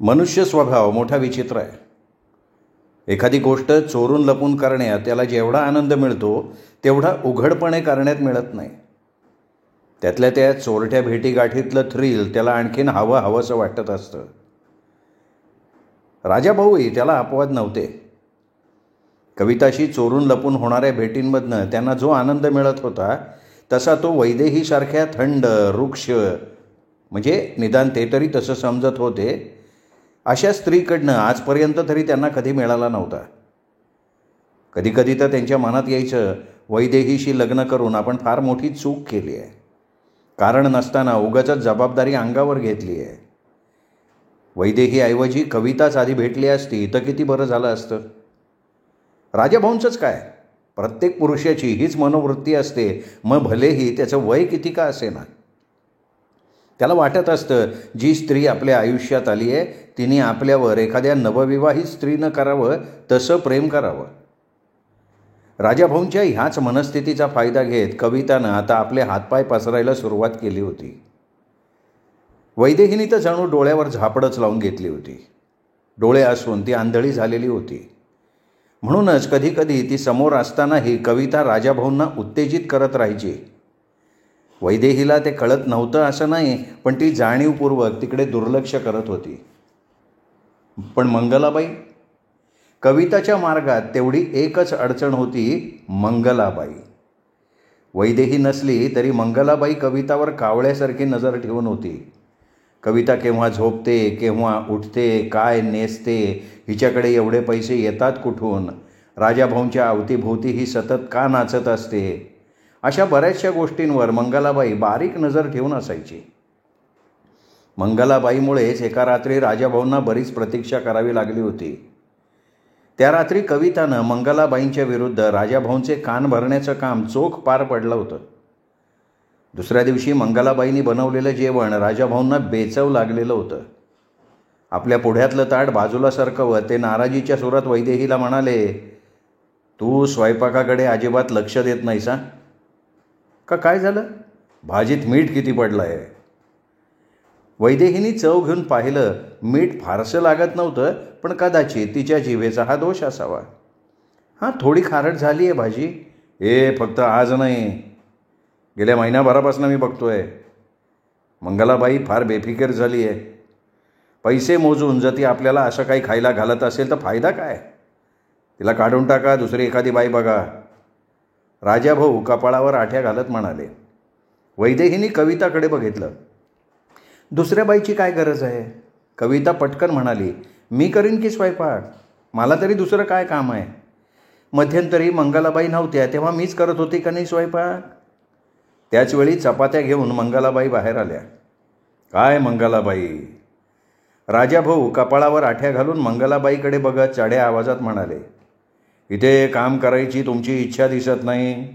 मनुष्य स्वभाव मोठा विचित्र आहे. एखादी गोष्ट चोरून लपून करण्यात त्याला जेवढा आनंद मिळतो तेवढा उघडपणे करण्यात मिळत नाही. त्यातल्या त्या चोरट्या भेटीगाठीतलं थ्रिल त्याला आणखीन हवंसं वाटत असतं. राजाभाऊही त्याला अपवाद नव्हते. कविताशी चोरून लपून होणाऱ्या भेटींमधनं त्यांना जो आनंद मिळत होता तसा तो वैदेहीसारख्या थंड वृक्ष म्हणजे निदान ते तरी तसं समजत होते अशा स्त्रीकडनं आजपर्यंत तरी त्यांना कधी मिळाला नव्हता. कधीकधी तर त्यांच्या मनात यायचं, वैदेहीशी लग्न करून आपण फार मोठी चूक केली आहे. कारण नसताना उगाचच जबाबदारी अंगावर घेतली आहे. वैदेहीऐवजी कविताच आधी भेटली असती तर किती बरं झालं असतं. राजाभाऊंचंच काय, प्रत्येक पुरुषाची हीच मनोवृत्ती असते, मग भलेही त्याचं वय किती का असेना. त्याला वाटत असतं जी स्त्री आपल्या आयुष्यात आली आहे तिने आपल्यावर एखाद्या नवविवाहित स्त्रीनं करावं तसं प्रेम करावं. राजाभाऊंच्या ह्याच मनस्थितीचा फायदा घेत कवितानं आता आपले हातपाय पसरायला सुरुवात केली होती. वैदेहीने तर जणू डोळ्यावर झापडच लावून घेतली होती. डोळे असून ती आंधळी झालेली होती. म्हणूनच कधीकधी ती समोर असतानाही कविता राजाभाऊंना उत्तेजित करत राहायची. वैदेहीला ते कळत नव्हतं असं नाही, पण ती जाणीवपूर्वक तिकडे दुर्लक्ष करत होती. पण मंगलाबाई, कविताच्या मार्गात तेवढी एकच अडचण होती, मंगलाबाई. वैदेही नसली तरी मंगलाबाई कवितावर कावळ्यासारखी नजर ठेवून होती. कविता केव्हा झोपते, केव्हा उठते, काय नेसते, हिच्याकडे एवढे पैसे येतात कुठून, राजाभाऊंच्या अवतीभोवती ही सतत का नाचत असते, अशा बऱ्याचशा गोष्टींवर मंगलाबाई बारीक नजर ठेवून असायची. मंगलाबाईमुळेच एका रात्री राजाभाऊंना बरीच प्रतीक्षा करावी लागली होती. त्या रात्री कवितानं मंगलाबाईंच्या विरुद्ध राजाभाऊंचे कान भरण्याचं काम चोख पार पडलं होतं. दुसऱ्या दिवशी मंगलाबाईंनी बनवलेलं जेवण राजाभाऊंना बेचव लागलेलं होतं. आपल्या पुढ्यातलं ताट बाजूला सरकवत ते नाराजीच्या सुरात वैदेहीला म्हणाले, तू स्वयंपाकाकडे अजिबात लक्ष देत नाहीस का काय झालं? भाजीत मीठ किती पडलं आहे? वैदेहीने चव घेऊन पाहिलं. मीठ फारसं लागत नव्हतं, पण कदाचित तिच्या जिभेचा हा दोष असावा. हां, थोडी खारट झाली आहे भाजी. फक्त आज नाही, गेल्या महिन्याभरापासून मी बघतोय. मंगलाबाई फार बेफिकीर झाली आहे. पैसे मोजून जर ती आपल्याला असं काही खायला घालत असेल तर फायदा काय? तिला काढून टाका, दुसरी एखादी बाई बघा. राजाभाऊ कपाळावर आठ्या घालत म्हणाले. वैदेहीने कविताकडे बघितलं. दुसऱ्या बाईची काय गरज आहे? कविता पटकन म्हणाली, मी करीन की स्वयंपाक, मला तरी दुसरं काय काम आहे? मध्यंतरी मंगलाबाई नव्हत्या तेव्हा मीच करत होती का नाही स्वयंपाक? त्याचवेळी चपात्या घेऊन मंगलाबाई बाहेर आल्या. काय मंगलाबाई? राजाभाऊ कपाळावर आठ्या घालून मंगलाबाईकडे बघत चढ्या आवाजात म्हणाले, इथे काम करायची तुमची इच्छा दिसत नाही.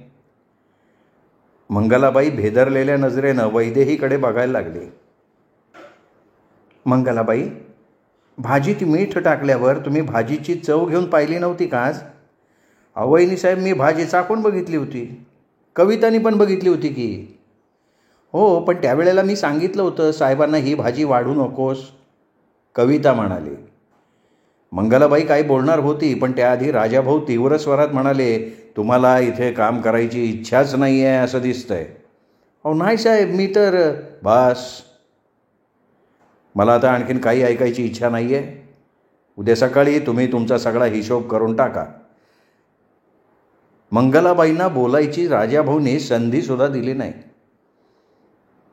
मंगलाबाई भेदरलेल्या नजरेनं वैदेहीकडे बघायला लागली. मंगलाबाई, भाजीत मीठ टाकल्यावर तुम्ही भाजीची चव घेऊन पाहिली नव्हती का आज? वहिनी साहेब, मी भाजी चाकून बघितली होती. कवितानी पण बघितली होती की. हो, पण त्यावेळेला मी सांगितलं होतं साहेबांना ही भाजी वाढू नकोस, कविता म्हणाली. मंगलाबाई काही बोलणार होती, पण त्याआधी राजाभाऊ तीव्र स्वरात म्हणाले, तुम्हाला इथे काम करायची इच्छाच नाही आहे असं दिसतंय. नाही साहेब, मी तर बस, मला आता आणखीन काही ऐकायची इच्छा नाही आहे. उद्या सकाळी तुम्ही तुमचा सगळा हिशोब करून टाका. मंगलाबाईंना बोलायची राजाभाऊने संधीसुद्धा दिली नाही.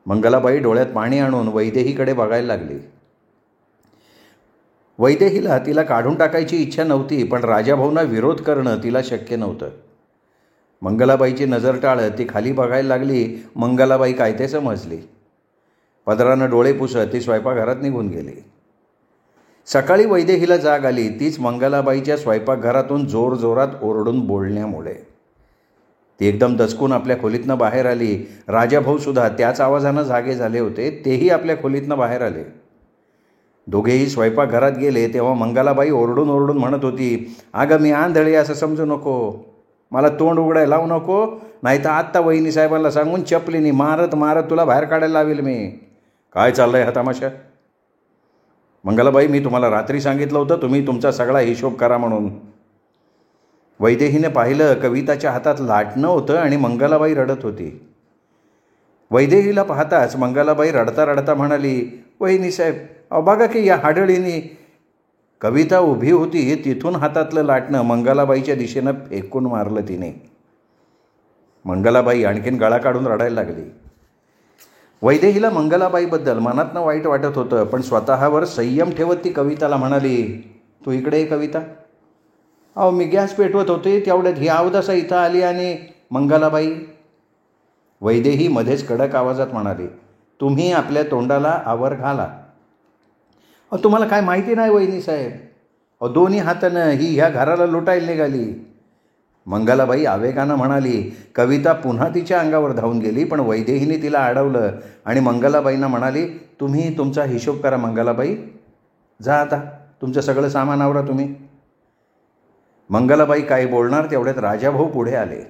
मंगलाबाई डोळ्यात पाणी आणून वैदेहीकडे बघायला लागली. वैदेहीला तिला काढून टाकायची इच्छा नव्हती, पण राजाभाऊंना विरोध करणं तिला शक्य नव्हतं. मंगलाबाईची नजर टाळत ती खाली बघायला लागली. मंगलाबाई काय ते समजली. पदरानं डोळे पुसत ती स्वयंपाकघरात निघून गेली. सकाळी वैदेहीला जाग आली तीच मंगलाबाईच्या स्वयंपाकघरातून जोरजोरात ओरडून बोलण्यामुळे. ती एकदम दचकून आपल्या खोलीतनं बाहेर आली. राजाभाऊसुद्धा त्याच आवाजानं जागे झाले होते. तेही आपल्या खोलीतनं बाहेर आले. दोघेही स्वयंपाकघरात गेले तेव्हा मंगलाबाई ओरडून ओरडून म्हणत होती, अगं मी आंधळी असं समजू नको, मला तोंड उघडायला लावू नको, नाही तर आत्ता वहिनी साहेबांना सांगून चपलीने मारत मारत तुला बाहेर काढायला लावेल मी. काय चाललंय हा तमाशा? मंगलाबाई, मी तुम्हाला रात्री सांगितलं होतं तुम्ही तुमचा सगळा हिशोब करा म्हणून. वैदेहीने पाहिलं कविताच्या हातात लाटणं होतं आणि मंगलाबाई रडत होती. वैदेहीला पाहताच मंगलाबाई रडता रडता म्हणाली, वहिनीसाहेब, अहो बघा की या हाडळीनी. कविता उभी होती तिथून हातातलं लाटणं मंगलाबाईच्या दिशेनं फेकून मारलं तिने. मंगलाबाई आणखीन गळा काढून रडायला लागली. वैदेहीला मंगलाबाईबद्दल मनातनं वाईट वाटत होतं, पण स्वतःवर संयम ठेवत ती कविताला म्हणाली, तू इकडे ये कविता. अहो मी गॅस पेटवत होते तेवढ्यात ही अवदसा इथं आली आणि मंगलाबाई. वैदेही मध्येच कडक आवाजात म्हणाली, तुम्ही आपल्या तोंडाला आवर घाला. अहो तुम्हाला काय माहिती नाही वहिनीसाहेब, अहो दोन्ही हातानं ही ह्या घराला लुटायला निघाली. मंगलाबाई आवेगानं म्हणाली. कविता पुन्हा तिच्या अंगावर धावून गेली, पण वैदेहीने तिला अडवलं आणि मंगलाबाईंना म्हणाली, तुम्ही तुमचा हिशोब करा मंगलाबाई, जा आता तुमचं सगळं सामान आवरा तुम्ही. मंगलाबाई काही बोलणार तेवढ्यात राजाभाऊ पुढे आले.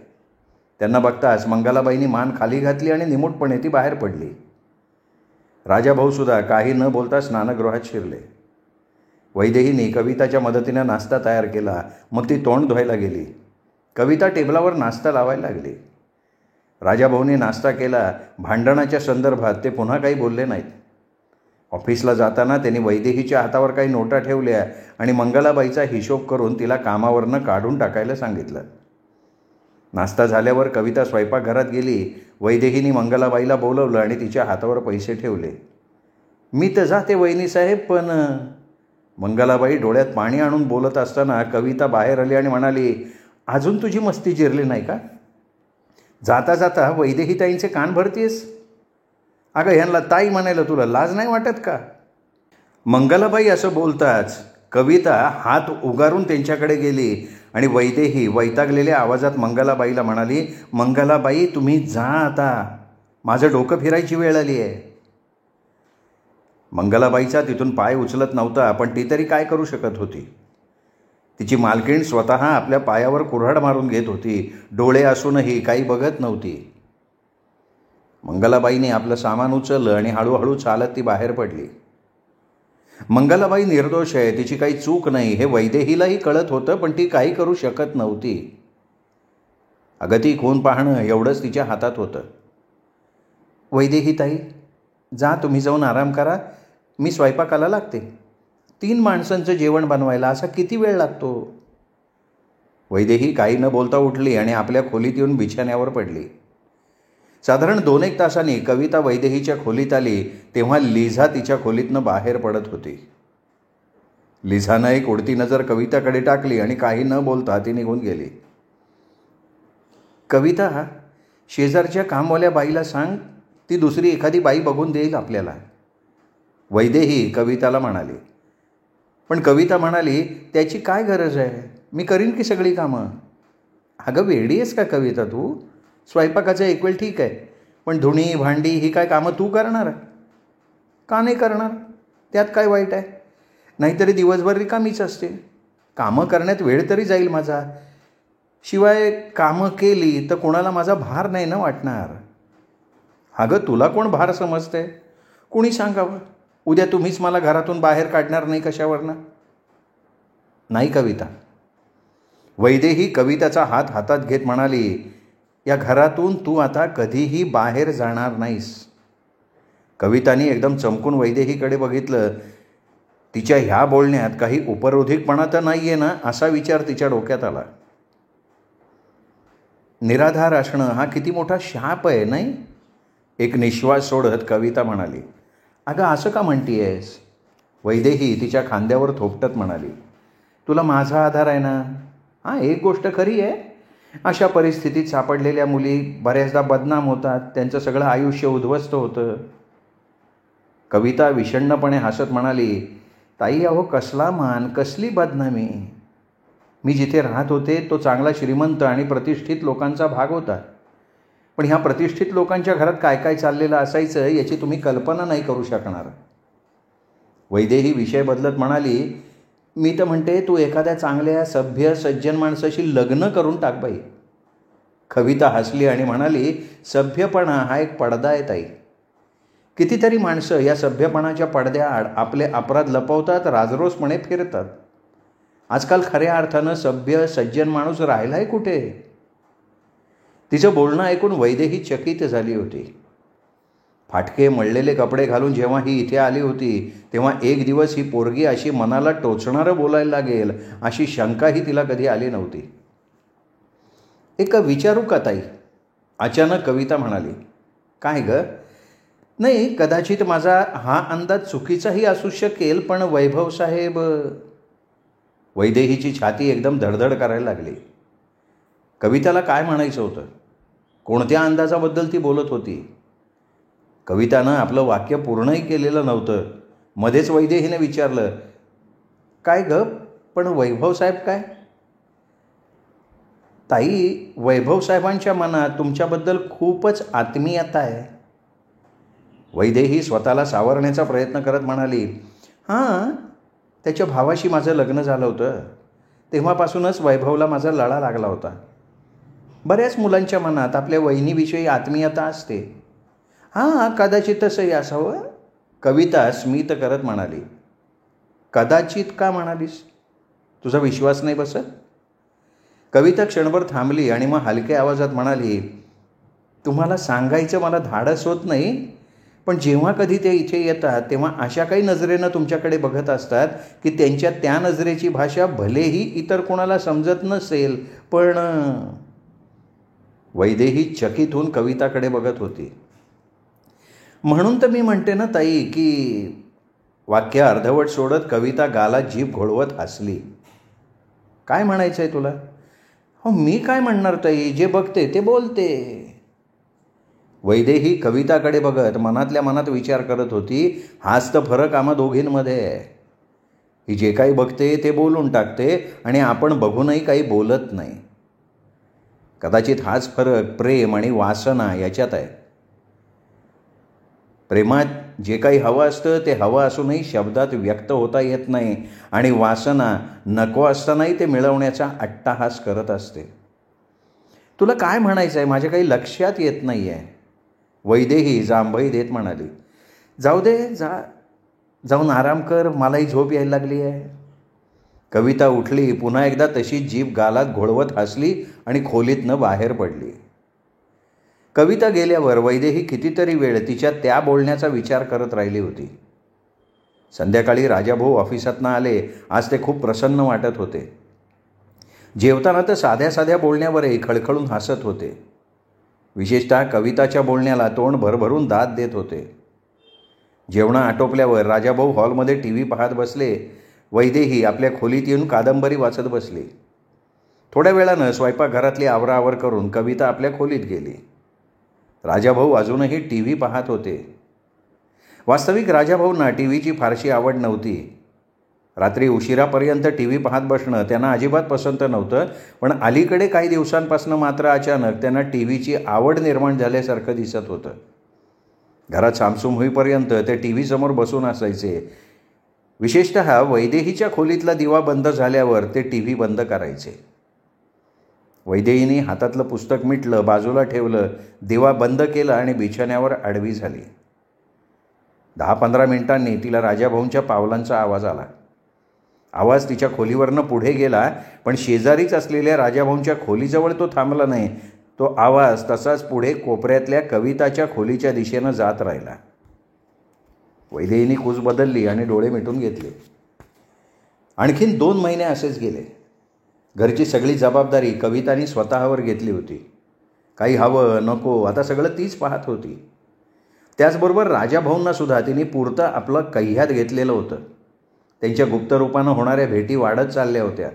त्यांना बघताच मंगलाबाईंनी मान खाली घातली आणि निमूटपणे ती बाहेर पडली. राजाभाऊसुद्धा काही न बोलता स्नानगृहात शिरले. वैदेहीने कविताच्या मदतीनं नाश्ता तयार केला. मग ती तोंड धुवायला गेली. कविता टेबलावर नाश्ता लावायला लागली. राजाभाऊने नाश्ता केला. भांडणाच्या संदर्भात ते पुन्हा काही बोलले नाहीत. ऑफिसला जाताना त्यांनी वैदेहीच्या हातावर काही नोटा ठेवल्या आणि मंगलाबाईचा हिशोब करून तिला कामावरनं काढून टाकायला सांगितलं. नाश्ता झाल्यावर कविता स्वयंपाकघरात गेली. वैदेहीने मंगलाबाईला बोलवलं आणि तिच्या हातावर पैसे ठेवले. मी तर जाते वहिनीसाहेब, पण मंगलाबाई डोळ्यात पाणी आणून बोलत असताना कविता बाहेर आली आणि म्हणाली, अजून तुझी मस्ती जिरली नाही का? जाता जाता वैदेहीताईंचे कान भरतीयस? अगं ह्यांना ताई म्हणायला तुला लाज नाही वाटत का? मंगलाबाई असं बोलताच कविता हात उगारून त्यांच्याकडे गेली आणि वैदेही वैतागलेल्या आवाजात मंगलाबाईला म्हणाली, मंगलाबाई तुम्ही जा आता, माझं डोकं फिरायची वेळ आली आहे. मंगलाबाईचा तिथून पाय उचलत नव्हता, पण ती तरी काय करू शकत होती. तिची मालकीण स्वतः आपल्या पायावर कुऱ्हाड मारून घेत होती. डोळे असूनही काही बघत नव्हती. मंगलाबाईने आपलं सामान उचललं आणि हळूहळू चालत ती बाहेर पडली. मंगलाबाई निर्दोष आहे, तिची काही चूक नाही हे वैदेहीलाही कळत होतं, पण ती काही करू शकत नव्हती. अगं ती खून पाहणं एवढंच तिच्या हातात होतं. वैदेहीताई, जा तुम्ही जाऊन आराम करा, मी स्वयंपाकाला लागते. 3 माणसांचं जेवण बनवायला असा किती वेळ लागतो? वैदेही काही न बोलता उठली आणि आपल्या खोलीत येऊन बिछाण्यावर पडली. साधारण 2-1 तासांनी कविता वैदेहीच्या खोलीत आली तेव्हा लिझा तिच्या खोलीतनं बाहेर पडत होती. लिझानं एक उडती नजर कविताकडे टाकली आणि काही न बोलता ती निघून गेली. कविता, शेजारच्या कामवाल्या बाईला सांग, ती दुसरी एखादी बाई बघून देईल आपल्याला, वैदेही कविताला म्हणाली. पण कविता म्हणाली, त्याची काय गरज आहे, मी करीन की सगळी कामं. अगं वेडी आहेस का कविता तू? स्वयंपाकाचं एक वेळ ठीक आहे, पण धुणी भांडी ही काय कामं तू करणार? का नाही करणार? त्यात काय वाईट आहे? नाहीतरी दिवसभर रिकामीच असते. कामं करण्यात वेळ तरी जाईल माझा. शिवाय कामं केली तर कोणाला माझा भार नाही ना वाटणार. अगं तुला कोण भार समजते? कुणी सांगावं? उद्या तुम्हीच मला घरातून बाहेर काढणार नाही कशावरनं? नाही कविता. वैदेही कविताचा हात हातात घेत म्हणाली, या घरातून तू आता कधीही बाहेर जाणार नाहीस. कवितानी एकदम चमकून वैदेहीकडे बघितलं. तिच्या ह्या बोलण्यात काही उपरोधिकपणा तर नाही आहे ना, असा विचार तिच्या डोक्यात आला. निराधार असणं हा किती मोठा शाप आहे नाही? एक निश्वास सोडत कविता म्हणाली. अगं असं का म्हणतीयेस? वैदेही तिच्या खांद्यावर थोपटत म्हणाली. तुला माझा आधार आहे ना. हां, एक गोष्ट खरी आहे, अशा परिस्थितीत सापडलेल्या मुली बऱ्याचदा बदनाम होतात, त्यांचं सगळं आयुष्य उद्ध्वस्त होतं. कविता विषण्णपणे हसत म्हणाली, ताई अहो कसला मान, कसली बदनामी. मी जिथे राहत होते तो चांगला श्रीमंत आणि प्रतिष्ठित लोकांचा भाग होता. पण ह्या प्रतिष्ठित लोकांच्या घरात काय काय चाललेलं असायचं याची तुम्ही कल्पना नाही करू शकणार. वैदेही विषय बदलत म्हणाली, मी तर म्हणते तू एखाद्या चांगल्या सभ्य सज्जन माणसाशी लग्न करून टाक बाई. कविता हसली आणि म्हणाली, सभ्यपणा हा एक पडदा आहे ताई. कितीतरी माणसं या सभ्यपणाच्या पडद्याआड आपले अपराध लपवतात, राजरोसपणे फिरतात. आजकाल खऱ्या अर्थानं सभ्य सज्जन माणूस राहिलाय कुठे? तिचं बोलणं ऐकून वैदेही चकित झाली होती. फाटके मळलेले कपडे घालून जेव्हा ही इथे आली होती तेव्हा एक दिवस ही पोरगी अशी मनाला टोचणारं बोलायला लागेल अशी शंकाही तिला कधी आली नव्हती. एक विचारू का ताई? अचानक कविता म्हणाली. काय ग? नाही, कदाचित माझा हा अंदाज चुकीचाही असू शकेल, पण वैभव साहेब. वैदेहीची छाती एकदम धडधड करायला लागली. कविताला काय म्हणायचं होतं? कोणत्या अंदाजाबद्दल ती बोलत होती? कवितानं आपलं वाक्य पूर्णही केलेलं नव्हतं. मध्येच वैदेहीने विचारलं, काय ग, पण वैभव साहेब काय? ताई, वैभव साहेबांच्या मनात तुमच्याबद्दल खूपच आत्मीयता आहे. वैदेही स्वतःला सावरण्याचा प्रयत्न करत म्हणाली, हां, त्याच्या भावाशी माझं लग्न झालं होतं. तेव्हापासूनच वैभवला माझा लळा लागला होता. बऱ्याच मुलांच्या मनात आपल्या वहिनीविषयी आत्मीयता असते. हां, कदाचित तसंही असावं. कविता स्मित करत म्हणाली. कदाचित का म्हणालीस? तुझा विश्वास नाही बसत? कविता क्षणभर थांबली आणि मग हलक्या आवाजात म्हणाली, तुम्हाला सांगायचं मला धाडस होत नाही, पण जेव्हा कधी ते इथे येतात तेव्हा अशा काही नजरेनं तुमच्याकडे बघत असतात की त्यांच्या त्या नजरेची भाषा भलेही इतर कोणाला समजत नसेल, पण. वैदेही चकित होऊन कविताकडे बघत होती. म्हणून तर मी म्हणते ना ताई, की. वाक्य अर्धवट सोडत कविता गालात जीभ घोळवत हसली. काय म्हणायचं आहे तुला? हो, मी काय म्हणणार ताई, जे बघते ते बोलते. वैदेही कविताकडे बघत मनातल्या मनात विचार करत होती, हाच तर फरक आम्हा दोघींमध्ये आहे. ही जे काही बघते ते बोलून टाकते आणि आपण बघूनही काही बोलत नाही. कदाचित हाच फरक प्रेम आणि वासना याच्यात आहे. प्रेमात जे काही हवं असतं ते हवं असूनही शब्दात व्यक्त होता येत नाही, आणि वासना नको असतानाही ते मिळवण्याचा अट्टाहास करत असते. तुला काय म्हणायचं आहे? माझ्या काही लक्षात येत नाही आहे. वैदेही जांभई देत म्हणाली. जाऊ दे, जाऊन आराम कर, मलाही झोप यायला लागली आहे. कविता उठली, पुन्हा एकदा तशी जीभ गालात घोळवत हसली आणि खोलीतनं बाहेर पडली. कविता गेल्यावर वैदेही कितीतरी वेळ तिच्या त्या बोलण्याचा विचार करत राहिली होती. संध्याकाळी राजाभाऊ ऑफिसातनं आले. आज ते खूप प्रसन्न वाटत होते. जेवताना तर साध्या साध्या बोलण्यावरही खळखळून हसत होते. विशेषतः कविताच्या बोलण्याला तोंड भरभरून दाद देत होते. जेवणं आटोपल्यावर राजाभाऊ हॉलमध्ये TV पाहत बसले. वैदेही आपल्या खोलीत येऊन कादंबरी वाचत बसली. थोड्या वेळानं स्वयंपाकघरातली आवराआवर करून कविता आपल्या खोलीत गेली. राजाभाऊ अजूनही TV पाहत होते. वास्तविक राजाभाऊंना TVची फारशी आवड नव्हती. रात्री उशिरापर्यंत TV पाहत बसणं त्यांना अजिबात पसंत नव्हतं, पण अलीकडे काही दिवसांपासून मात्र अचानक त्यांना TVची आवड निर्माण झाल्यासारखं दिसत होतं. घरात सामसूम होईपर्यंत ते TV समोर बसून असायचे. विशेषतः वैदेहीच्या खोलीतला दिवा बंद झाल्यावर ते TV बंद करायचे. वैदेहीने हातातलं पुस्तक मिटलं, बाजूला ठेवलं, दिवा बंद केला आणि बिछाण्यावर आडवी झाली. 10-15 मिनिटांनी तिला राजाभाऊंच्या पावलांचा आवाज आला. आवाज तिच्या खोलीवरनं पुढे गेला, पण शेजारीच असलेल्या राजाभाऊंच्या खोलीजवळ तो थांबला नाही. तो आवाज तसाच पुढे कोपऱ्यातल्या कविताच्या खोलीच्या दिशेनं जात राहिला. वैदेहीने कूस बदलली आणि डोळे मिटून घेतले. आणखीन 2 महिने असेच गेले. घरची सगळी जबाबदारी कविताने स्वतःवर घेतली होती. काही हवं नको आता सगळं तीच पाहत होती. त्याचबरोबर राजाभाऊंना सुद्धा तिने पुरतं आपलं कह्यात घेतलेलं होतं. त्यांच्या गुप्तरूपानं होणाऱ्या भेटी वाढत चालल्या होत्या.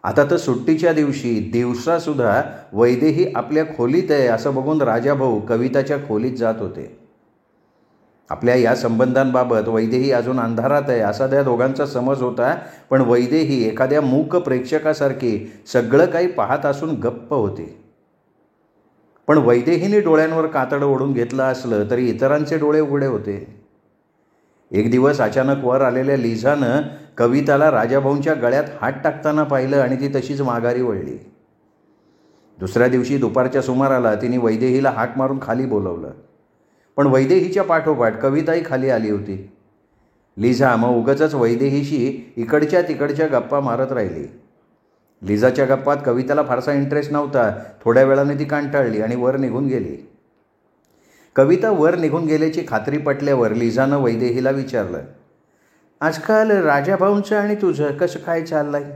आता तर सुट्टीच्या दिवसासुद्धा वैदेही आपल्या खोलीत आहे असं बघून राजाभाऊ कविताच्या खोलीत जात होते. आपल्या या संबंधांबाबत वैदेही अजून अंधारात आहे असा त्या दोघांचा समज होता, पण वैदेही एखाद्या मूक प्रेक्षकासारखी सगळं काही पाहत असून गप्प होती. पण वैदेहीने डोळ्यांवर कातडं ओढून घेतलं असलं तरी इतरांचे डोळे उघडे होते. एक दिवस अचानक वर आलेल्या लिझानं कविताला राजाभाऊंच्या गळ्यात हात टाकताना पाहिलं आणि ती तशीच माघारी वळली. दुसऱ्या दिवशी दुपारच्या सुमाराला तिने वैदेहीला हाक मारून खाली बोलवलं, पण वैदेहीच्या पाठोपाठ कविताही खाली आली होती. लिझा मग उगाचच वैदेहीशी इकडच्या तिकडच्या गप्पा मारत राहिली. लिझाच्या गप्पात कविताला फारसा इंटरेस्ट नव्हता. थोड्या वेळाने ती कंटाळली आणि वर निघून गेली. कविता वर निघून गेल्याची खात्री पटल्यावर लिझानं वैदेहीला विचारलं, आजकाल राजाभाऊंचं आणि तुझं कसं काय चाललंय?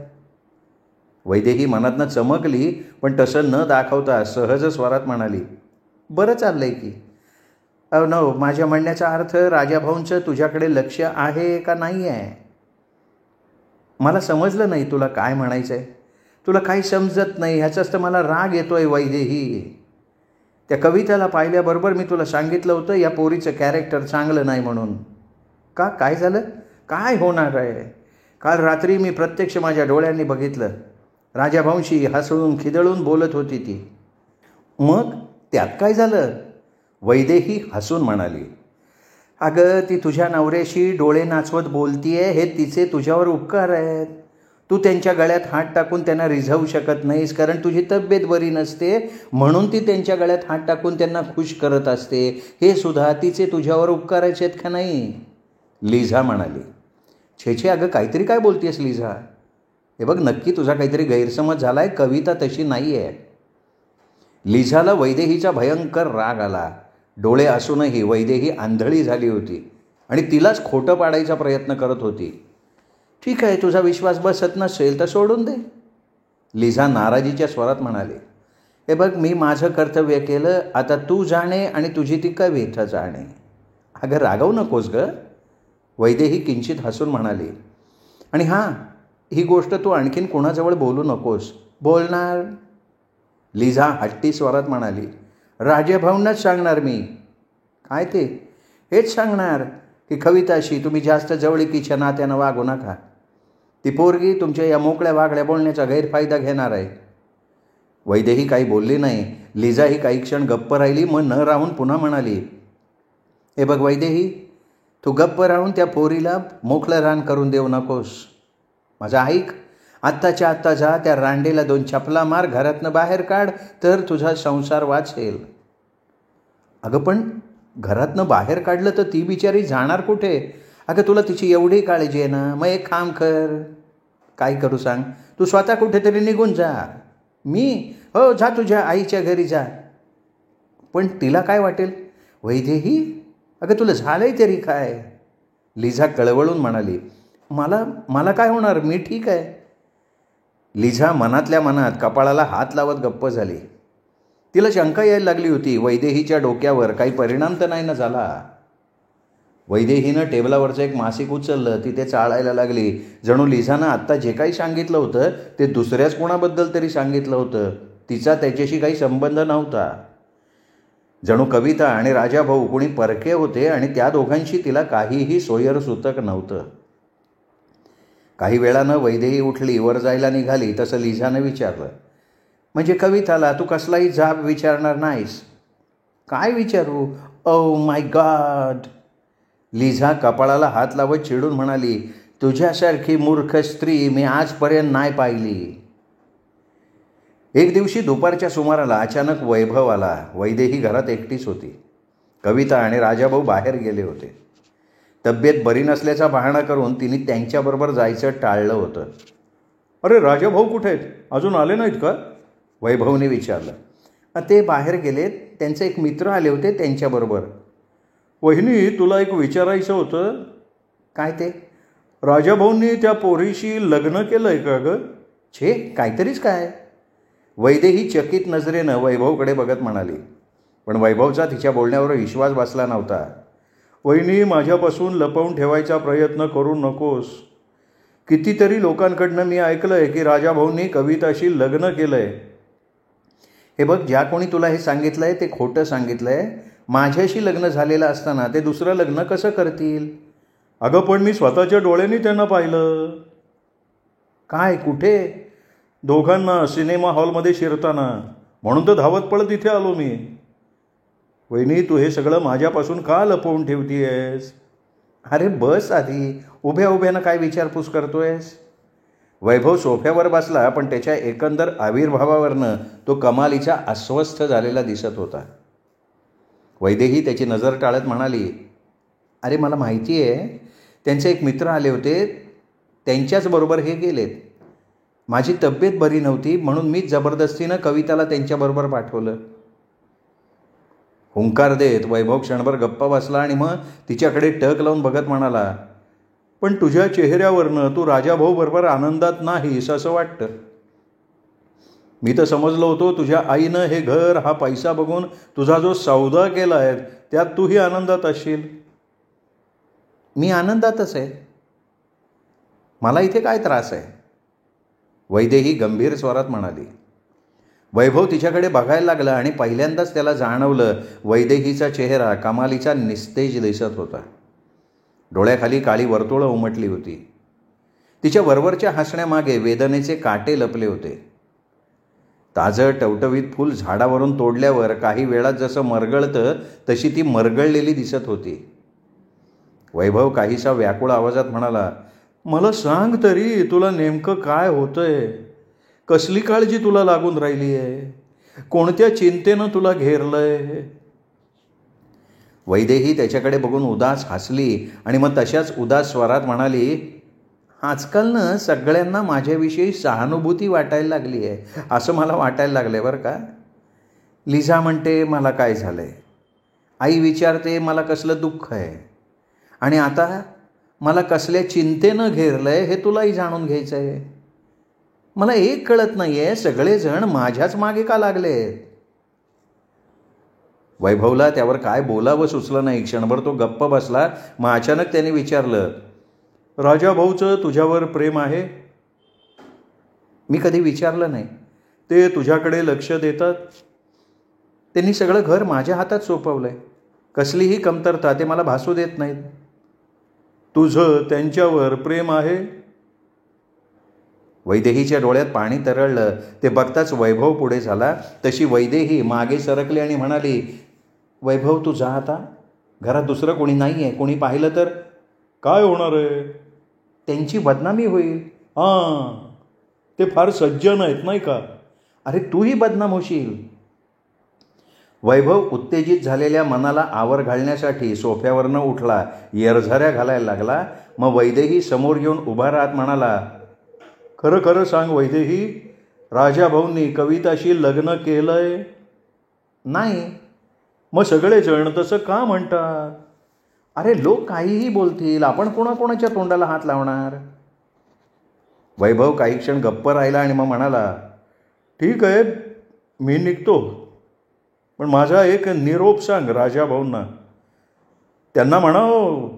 वैदेही मनातनं चमकली, पण तसं न दाखवता सहज स्वरात म्हणाली, बरं चाललंय की. नो, माझ्या म्हणण्याचा अर्थ राजाभाऊंचं तुझ्याकडे लक्ष आहे का नाही आहे? मला समजलं नाही तुला काय म्हणायचं आहे. तुला काही समजत नाही ह्याचाच तर मला राग येतोय वैदेही. त्या कविताला पाहिल्याबरोबर मी तुला सांगितलं होतं या पोरीचं कॅरेक्टर चांगलं नाही म्हणून. का, काय झालं? काय होणार आहे? काल रात्री मी प्रत्यक्ष माझ्या डोळ्यांनी बघितलं. राजाभाऊंशी हसळून खिदळून बोलत होती ती. मग त्यात काय झालं? वैदेही हसून म्हणाली, अगं ती तुझ्या नवऱ्याशी डोळे नाचवत बोलतीये हे तिचे तुझ्यावर उपकार आहेत. तू त्यांच्या गळ्यात हात टाकून त्यांना रिझवू शकत नाहीस, कारण तुझी तब्येत बरी नसते म्हणून ती त्यांच्या गळ्यात हात टाकून त्यांना खुश करत असते. हे सुद्धा तिचे तुझ्यावर उपकाराचे आहेत का नाही? लिझा म्हणाली. छे अगं काहीतरी काय बोलतेस लिझा? हे बघ, नक्की तुझा काहीतरी गैरसमज झाला आहे. कविता तशी नाही आहे. लिझाला वैदेहीचा भयंकर राग आला. डोळे असूनही वैदेही आंधळी झाली होती आणि तिलाच खोटं पाडायचा प्रयत्न करत होती. ठीक आहे, तुझा विश्वास बसत नसेल तर सोडून दे, लिझा नाराजीच्या स्वरात म्हणाली. हे बघ, मी माझं कर्तव्य केलं, आता तू जाणे आणि तुझी ती कविता जाणे. अगं रागवू नकोस गं, वैदेही किंचित हसून म्हणाली. आणि हां, ही गोष्ट तू आणखीन कोणाजवळ बोलू नकोस. बोलणार? लिझा हट्टी स्वरात म्हणाली. राजाभाऊंनाच सांगणार मी. काय ते? हेच सांगणार की कविताशी तुम्ही जास्त जवळीकीच्या नात्यानं वागू नका. ती पोरगी तुमच्या या मोकळ्या वागड्या बोलण्याचा गैरफायदा घेणार आहे. वैदेही काही बोलली नाही. लिझा ही काही क्षण गप्प राहिली, मग न राहून पुन्हा म्हणाली, हे बघ वैदेही, तू गप्प राहून त्या पोरीला मोकळं रान करून देऊ नकोस. माझं ऐक, आत्ताच्या आत्ता जा, त्या रांडेला 2 चपला मार, घरातनं बाहेर काढ, तर तुझा संसार वाचेल. अगं पण घरातनं बाहेर काढलं तर ती बिचारी जाणार कुठे? अगं तुला तिची एवढी काळजी आहे ना, मग एक काम कर. काय करू सांग? तू स्वतः कुठेतरी निघून जा. मी? हो, जा तुझ्या आईच्या घरी जा. पण तिला काय वाटेल? वैदेही, अगं तुला झालंय तरी काय? लिझा कळवळून म्हणाली. मला काय होणार, मी ठीक आहे. लिझा मनातल्या मनात कपाळाला हात लावत गप्प झाली. तिला शंका यायला लागली होती, वैदेहीच्या डोक्यावर काही परिणाम तर नाही ना झाला. वैदेहीनं टेबलावरचं एक मासिक उचललं, तिथे चाळायला लागली. जणू लिझानं आत्ता जे काही सांगितलं होतं ते दुसऱ्याच कोणाबद्दल तरी सांगितलं होतं. तिचा त्याच्याशी काही संबंध नव्हता. जणू कविता आणि राजाभाऊ कोणी परके होते आणि त्या दोघांशी तिला काहीही सोयरसूतक नव्हतं. काही वेळानं वैदेही उठली, वर जायला निघाली. तसं लिझानं विचारलं, म्हणजे कविताला तू कसलाही जाब विचारणार नाहीस? काय विचारू? ओ माय गॉड, लिझा कपाळाला हात लावत चिडून म्हणाली. तुझ्यासारखी मूर्ख स्त्री मी आजपर्यंत नाही पाहिली. एक दिवशी दुपारच्या सुमाराला अचानक वैभव आला. वैदेही घरात एकटीच होती. कविता आणि राजाभाऊ बाहेर गेले होते. तब्येत बरी नसल्याचा बहाणा करून तिने त्यांच्याबरोबर जायचं टाळलं होतं. अरे राजाभाऊ कुठे आहेत? अजून आले नाहीत का? वैभवने विचारलं. ते बाहेर गेलेत, त्यांचे एक मित्र आले होते त्यांच्याबरोबर. वहिनी, तुला एक विचारायचं होतं. काय ते? राजाभाऊंनी त्या पोरीशी लग्न केलं आहे का गं? छे, काहीतरीच काय. वैदेही चकित नजरेनं वैभवकडे बघत म्हणाली. पण वैभवचा तिच्या बोलण्यावर विश्वास बसला नव्हता. वहिनी, माझ्यापासून लपवून ठेवायचा प्रयत्न करू नकोस. कितीतरी लोकांकडनं मी ऐकलं आहे की राजाभाऊंनी कविताशी लग्न केलं आहे. हे बघ, ज्या कोणी तुला हे सांगितलं आहे ते खोटं सांगितलं आहे. माझ्याशी लग्न झालेलं असताना ते दुसरं लग्न कसं करतील? अगं पण मी स्वतःच्या डोळ्यांनी त्यांना पाहिलं. काय, कुठे? दोघांना सिनेमा हॉलमध्ये शिरताना. म्हणून तर धावत पळत इथे आलो मी. वहिनी, तू हे सगळं माझ्यापासून का लपवून ठेवतीयस? अरे बस आधी, उभ्या उभ्यानं काय विचारपूस करतोयस? वैभव सोफ्यावर बसला, पण त्याच्या एकंदर आविर्भावावरनं तो कमालीचा अस्वस्थ झालेला दिसत होता. वैदेही त्याची नजर टाळत म्हणाली, अरे मला माहिती आहे, त्यांचे एक मित्र आले होते, त्यांच्याचबरोबर हे गेलेत. माझी तब्येत बरी नव्हती म्हणून मीच जबरदस्तीनं कविताला त्यांच्याबरोबर पाठवलं. हुंकार देत वैभव क्षणभर गप्पा बसला आणि मग तिच्याकडे टक लावून बघत म्हणाला, पण तुझ्या चेहऱ्यावरनं तू राजाभाऊ बरोबर आनंदात नाहीस असं वाटतं. मी तर समजलो होतो तुझ्या आईनं हे घर हा पैसा बघून तुझा जो सौदा केला आहे त्यात तूही आनंदात असशील. मी आनंदातच आहे. मला इथे काय त्रास आहे? वैदेही गंभीर स्वरात म्हणाली. वैभव तिच्याकडे बघायला लागला आणि पहिल्यांदाच त्याला जाणवलं वैदेहीचा चेहरा कमालीचा निस्तेज दिसत होता. डोळ्याखाली काळी वर्तुळं उमटली होती. तिच्या वरवरच्या हसण्यामागे वेदनेचे काटे लपले होते. ताजं टवटवीत फूल झाडावरून तोडल्यावर काही वेळात जसं मरगळतं तशी ती मरगळलेली दिसत होती. वैभव काहीसा व्याकुळ आवाजात म्हणाला, मला सांग तरी तुला नेमकं काय होतंय? कसली काळजी तुला लागून राहिली आहे? कोणत्या चिंतेनं तुला घेरलंय? वैदेही त्याच्याकडे बघून उदास हसली आणि मग तशाच उदास स्वरात म्हणाली, आजकाल सगळ्यांना माझ्याविषयी सहानुभूती वाटायला लागली आहे असं मला वाटायला लागलं आहे बरं का. लिझा म्हणते मला काय झालं आहे, आई विचारते मला कसलं दुःख आहे, आणि आता मला कसल्या चिंतेनं घेरलं आहे हे तुलाही जाणून घ्यायचं आहे. मला एक कळत नाही आहे, सगळेजण माझ्याच मागे का लागलेत? वैभवला त्यावर काय बोलावं सुचलं नाही. क्षणभर तो गप्प बसला. मग अचानक त्याने विचारलं, राजाभाऊचं तुझ्यावर प्रेम आहे? मी कधी विचारलं नाही. ते तुझ्याकडे लक्ष देतात? त्यांनी सगळं घर माझ्या हातात सोपवलं आहे. कसलीही कमतरता ते मला भासू देत नाहीत. तुझं त्यांच्यावर प्रेम आहे? वैदेहीच्या डोळ्यात पाणी तरळलं. ते बघताच वैभव पुढे झाला. तशी वैदेही मागे सरकली आणि म्हणाली, वैभव तू जा आता. घरात दुसरं कोणी नाही आहे. कोणी पाहिलं तर? काय होणार आहे? त्यांची बदनामी होईल. हां, ते फार सज्जन आहेत नाही का? अरे तूही बदनाम होशील. वैभव उत्तेजित झालेल्या मनाला आवर घालण्यासाठी सोफ्यावरनं उठला, येरझाऱ्या घालायला लागला. मग वैदेही समोर येऊन उभा राहत म्हणाला, खरं खरं सांग वैदेही, राजाभाऊंनी कविताशी लग्न केलंय? नाही. मग सगळेजण तसं का म्हणतात? अरे लोक काहीही बोलतील, आपण कोणाकोणाच्या तोंडाला हात लावणार? वैभव काही क्षण गप्प राहिला आणि मग म्हणाला, ठीक आहे, मी निघतो, पण माझा एक निरोप सांग राजाभाऊंना. त्यांना म्हणाव.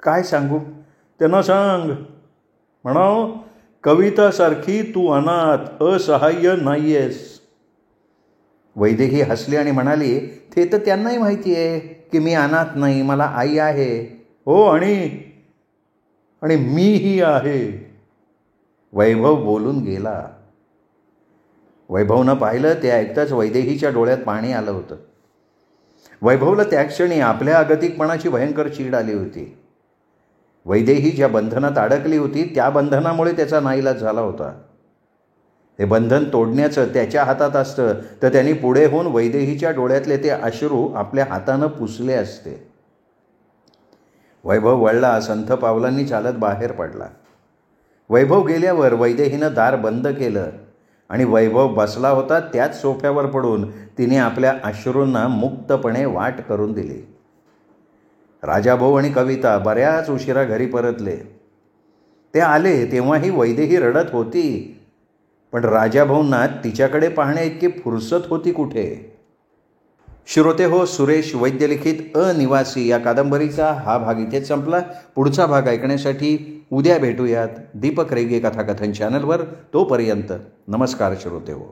काय सांगू? त्यांना सांग, म्हणाव कवितासारखी तू अनाथ असहाय्य नाही आहेस. वैदेही हसली आणि म्हणाली, ते तर त्यांनाही माहिती आहे की मी अनाथ नाही, मला आई आहे. हो, आणि मीही आहे. वैभव बोलून गेला. वैभवनं पाहिलं ते ऐकताच वैदेहीच्या डोळ्यात पाणी आलं होतं. वैभवला त्या क्षणी आपल्या अगतिकपणाची भयंकर चीड आली होती. वैदेही ज्या बंधनात अडकली होती त्या बंधनामुळे त्याचा नाईलाज झाला होता. हे बंधन तोडण्याचं त्याच्या हातात असतं तर त्यांनी पुढे होऊन वैदेहीच्या डोळ्यातले ते अश्रू आपल्या हातानं पुसले असते. वैभव वळला, संथ पावलांनी चालत बाहेर पडला. वैभव गेल्यावर वैदेहीनं दार बंद केलं आणि वैभव बसला होता त्याच सोफ्यावर पडून तिने आपल्या अश्रूंना मुक्तपणे वाट करून दिली. राजाभाऊ आणि कविता बऱ्याच उशिरा घरी परतले. ते आले तेव्हाही वैदेही रडत होती, पण राजाभाऊंना तिच्याकडे पाहण्या इतकी फुरसत होती कुठे. श्रोते हो, सुरेश वैद्य लिखित अनिवासी या कादंबरीचा हा भाग इथेच संपला. पुढचा भाग ऐकण्यासाठी उद्या भेटूयात दीपक रेगे कथाकथन चॅनलवर. तोपर्यंत नमस्कार श्रोते हो.